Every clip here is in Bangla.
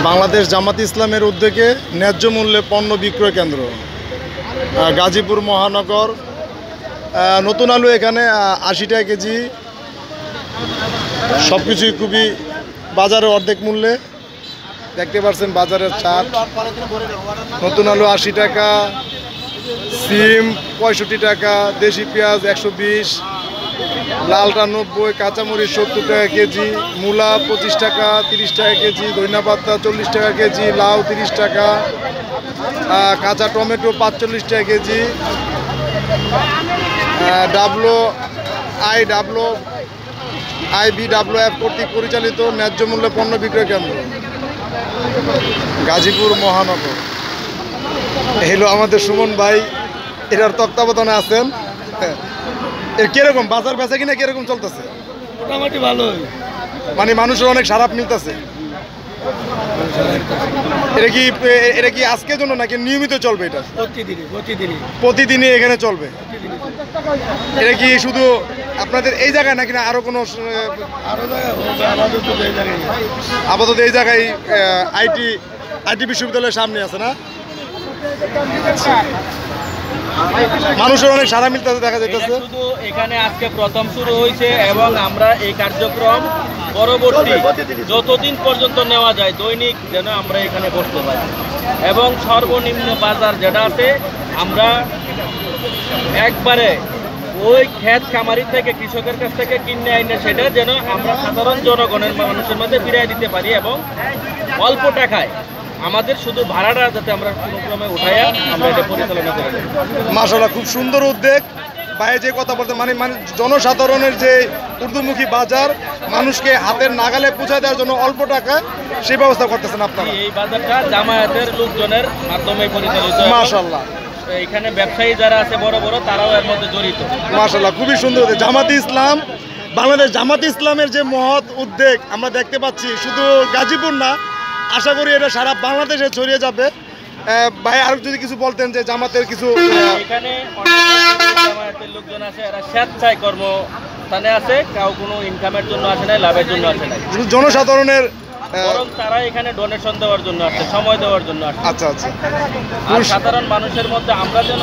বাংলাদেশ জামাত ইসলামের উদ্যোগে ন্যায্য মূল্যে পণ্য বিক্রয় কেন্দ্র গাজীপুর মহানগর। নতুন আলু এখানে ৮০ টাকা কেজি, সব কিছুই খুবই বাজারে অর্ধেক মূল্যে। দেখতে পাচ্ছেন বাজারের চাট। নতুন আলু ৮০ টাকা, সিম ৬৫ টাকা, দেশি পেঁয়াজ ১২০, লালটা ৯০, কাঁচামরিচ ৭০ টাকা কেজি, মূলা ২৫ টাকা ৩০ টাকা কেজি, ধনিয়া পাতা 40 টাকা কেজি, লাউ 30 টাকা, কাঁচা টমেটো ৪৫ টাকা কেজি, IBWF কর্তৃক পরিচালিত ন্যায্য মূল্যে পণ্য বিক্রয় কেন্দ্র গাজীপুর মহানগর। হলো আমাদের সুমন ভাই, এটার তত্ত্বাবধানে আছেন। এর কিরকম বাজার বেচা কিনা কিরকম চলতেছে? মোটামুটি ভালোই, মানে মানুষের অনেক সারাপ মিলতেছে। এটা কি আজকের জন্য নাকি নিয়মিত চলবে? এটা প্রতিদিনই এখানে চলবে। এটা কি শুধু আপনাদের এই জায়গায় নাকি না আরো কোনো? আপাতত এই জায়গায় আইটি বিশ্ববিদ্যালয়ের সামনে আছে না? মানুষের অনেক সারা মিলতেছে দেখা যাইতেছে। শুধু এখানে আজকে প্রথম শুরু হয়েছে এবং আমরা এই কার্যক্রম পরবর্তী যতদিন পর্যন্ত নেওয়া যায় দৈনিক যেন আমরা এখানে বসতে পারি, এবং সর্বনিম্ন বাজার যেটা আছে আমরা একবারে ওই ক্ষেত খামারি থেকে কৃষকের কাছ থেকে কিনে আইনে সেটা যেন আমরা সাধারণ জনগণের মানুষের মধ্যে ফিরিয়ে দিতে পারি, এবং অল্প টাকায় আমাদের শুধু ভাড়াটা যাতে আমরা কোনো ক্রমে উঠাইয়া আমরা এটা পরিচালনা করি। মাশাআল্লাহ, খুব সুন্দর উদ্যোগ। বাইরে যে কথা বলতে মানে জনসাধারণের যে ঊর্ধ্বমুখী বাজার মানুষকে হাতের নাগালে পৌঁছে দেওয়ার জন্য অল্প টাকা সেই ব্যবস্থা করতেছেন আপনারা। এই বাজারটা জামায়াতের লোকজনের মাধ্যমে পরিচালিত। মাশাআল্লাহ, এখানে ব্যবসায়ী যারা আছে বড় বড় তারাও এর মধ্যে জড়িত। মাশাআল্লাহ, খুবই সুন্দর। জামাতে ইসলাম, বাংলাদেশ জামাতে ইসলামের যে মহৎ উদ্যোগ আমরা দেখতে পাচ্ছি, শুধু গাজীপুর না, আশা করি এটা সারা বাংলাদেশে ছড়িয়ে যাবে। ভাই আর যদি কিছু বলতেন যে জামাতের কিছু। এখানে জামায়াতের লোকজন আছে, এরা স্বেচ্ছায় কর্মস্থানে আছে, কেউ কোনো ইনকামের জন্য আসে না, লাভের জন্য আসে না, জনসাধারণের তারা এখানে ডোনেশন দেওয়ার জন্য আসছে, সময় দেওয়ার জন্য আসছে। আচ্ছা আচ্ছা। আর সাধারণ মানুষের মধ্যে আমরা যেন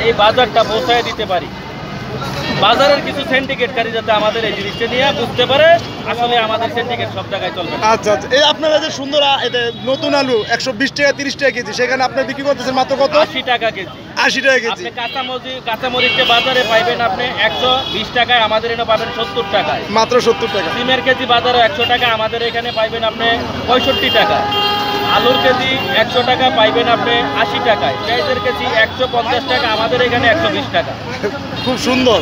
এই বাজারটা পৌঁছায় দিতে পারি, বাজারের কিছু সিন্ডিকেটকারী যাতে আমাদের এই জিনিসটা নিয়ে বুঝতে পারে আসলে আমাদের সিন্ডিকেট সব জায়গায় চলবে। আচ্ছা আচ্ছা। এই আপনারা যে সুন্দর নতুন আলু ১২০ টাকা ৩০ টাকা কেজি, সেখানে আপনি বিক্রি করতেছেন মাত্র কত? ৮০ টাকা কেজি। ৮০ টাকা কেজি। আপনি কাঁচামরিচে বাজারে পাইবেন আপনি ১২০ টাকায়, আমাদের এখানে পাবেন ৭০ টাকায়, মাত্র ৭০ টাকা। সিমের কেজি বাজারে ১০০ টাকা, আমাদের এখানে পাইবেন আপনি ৬৫ টাকা। আলুর কেজি ১০০ টাকা পাইবেন আপনি ৮০ টাকায়। পেঁয়াজের কেজি ১৫০ টাকা, আমাদের এখানে ১২০ টাকা। খুব সুন্দর,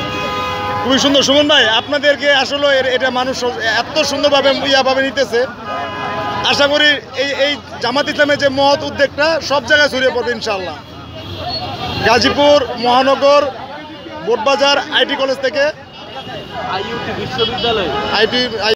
খুবই সুন্দর। সুমন ভাই, আপনাদেরকে আসলে এটা মানুষ এত সুন্দরভাবে ইয়াভাবে নিতেছে। আশা করি এই জামাত ইসলামের যে মহৎ উদ্যোগটা সব জায়গায় ছড়িয়ে পড়বে ইনশাআল্লাহ। গাজীপুর মহানগর বোটবাজার আইটি কলেজ থেকে IUT বিশ্ববিদ্যালয়